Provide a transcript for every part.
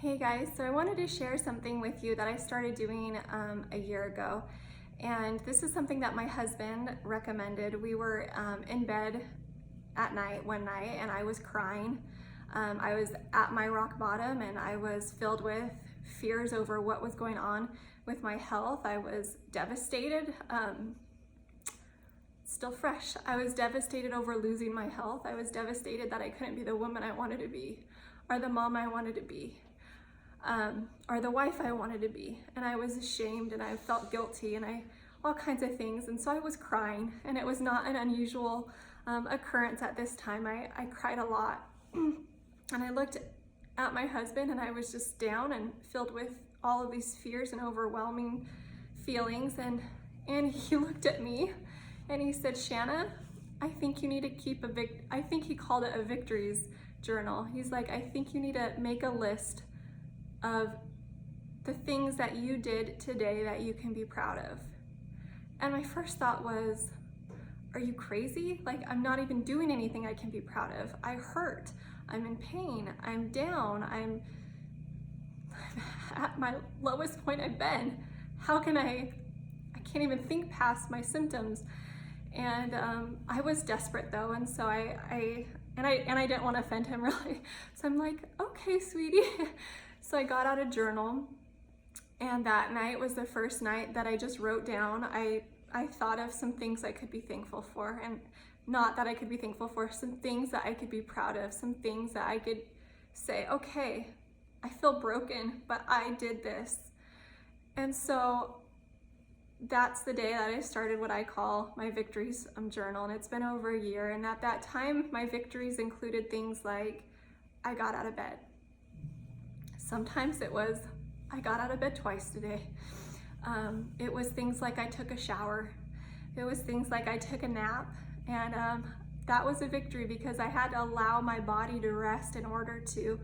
Hey guys, so I wanted to share something with you that I started doing a year ago. And this is something that my husband recommended. We were in bed at night one night and I was crying. I was at my rock bottom and I was filled with fears over what was going on with my health. I was devastated, still fresh. I was devastated over losing my health. I was devastated that I couldn't be the woman I wanted to be, or the mom I wanted to be. Or the wife I wanted to be, and I was ashamed and I felt guilty and all kinds of things, and so I was crying, and it was not an unusual occurrence at this time. I cried a lot and I looked at my husband and I was just down and filled with all of these fears and overwhelming feelings, and he looked at me and he said, "Shanna, I think you need to keep I think he called it a victories journal. He's like, I think you need to make a list of the things that you did today that you can be proud of." And my first thought was, are you crazy? Like, I'm not even doing anything I can be proud of. I hurt, I'm in pain, I'm down, I'm at my lowest point I've been. How can I can't even think past my symptoms. And I was desperate though, and so I didn't want to offend him really. So I'm like, okay, sweetie. So I got out a journal, and that night was the first night that I just wrote down. I thought of some things I could be thankful for, and not that I could be thankful for, some things that I could be proud of, some things that I could say, okay, I feel broken, but I did this. And so that's the day that I started what I call my victories journal, and it's been over a year. And at that time, my victories included things like I got out of bed. Sometimes it was, I got out of bed twice today. It was things like I took a shower. It was things like I took a nap. And that was a victory because I had to allow my body to rest in order to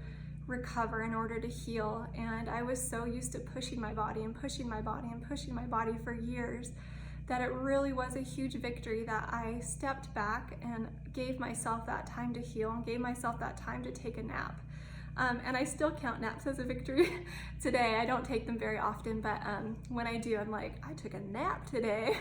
recover, in order to heal. And I was so used to pushing my body and pushing my body and pushing my body for years that it really was a huge victory that I stepped back and gave myself that time to heal and gave myself that time to take a nap. And I still count naps as a victory today. I don't take them very often, but when I do, I'm like, I took a nap today.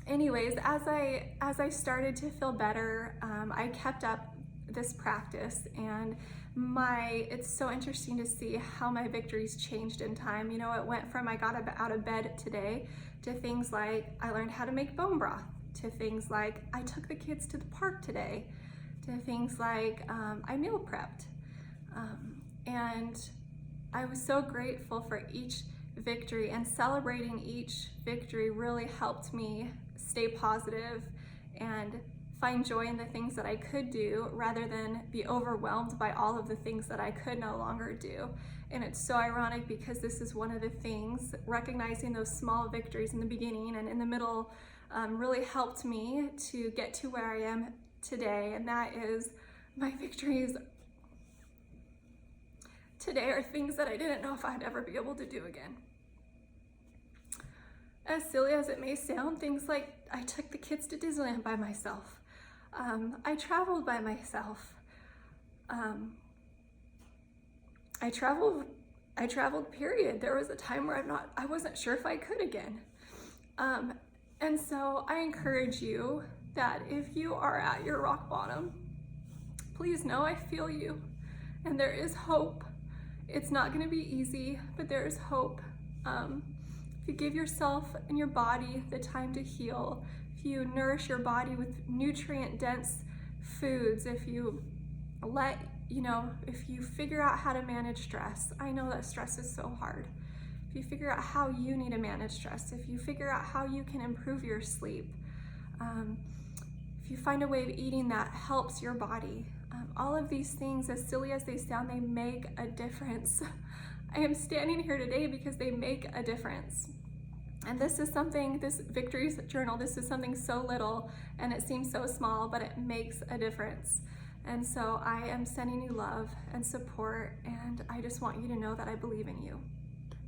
Anyways, as I started to feel better, I kept up this practice, and it's so interesting to see how my victories changed in time. You know, it went from I got out of bed today to things like I learned how to make bone broth, to things like I took the kids to the park today, to things like I meal prepped. And I was so grateful for each victory, and celebrating each victory really helped me stay positive and find joy in the things that I could do rather than be overwhelmed by all of the things that I could no longer do. And it's so ironic because this is one of the things, recognizing those small victories in the beginning and in the middle really helped me to get to where I am today. And that is, my victories today are things that I didn't know if I'd ever be able to do again. As silly as it may sound, things like I took the kids to Disneyland by myself. I traveled by myself. I traveled, period. There was a time where I wasn't sure if I could again. And so I encourage you that if you are at your rock bottom, please know I feel you, and there is hope. It's not gonna be easy, but there is hope. If you give yourself and your body the time to heal, if you nourish your body with nutrient-dense foods, if you if you figure out how to manage stress. I know that stress is so hard. If you figure out how you need to manage stress, if you figure out how you can improve your sleep, if you find a way of eating that helps your body, all of these things, as silly as they sound, they make a difference. I am standing here today because they make a difference. And this victories journal, this is something so little and it seems so small, but it makes a difference. And so I am sending you love and support, and I just want you to know that I believe in you.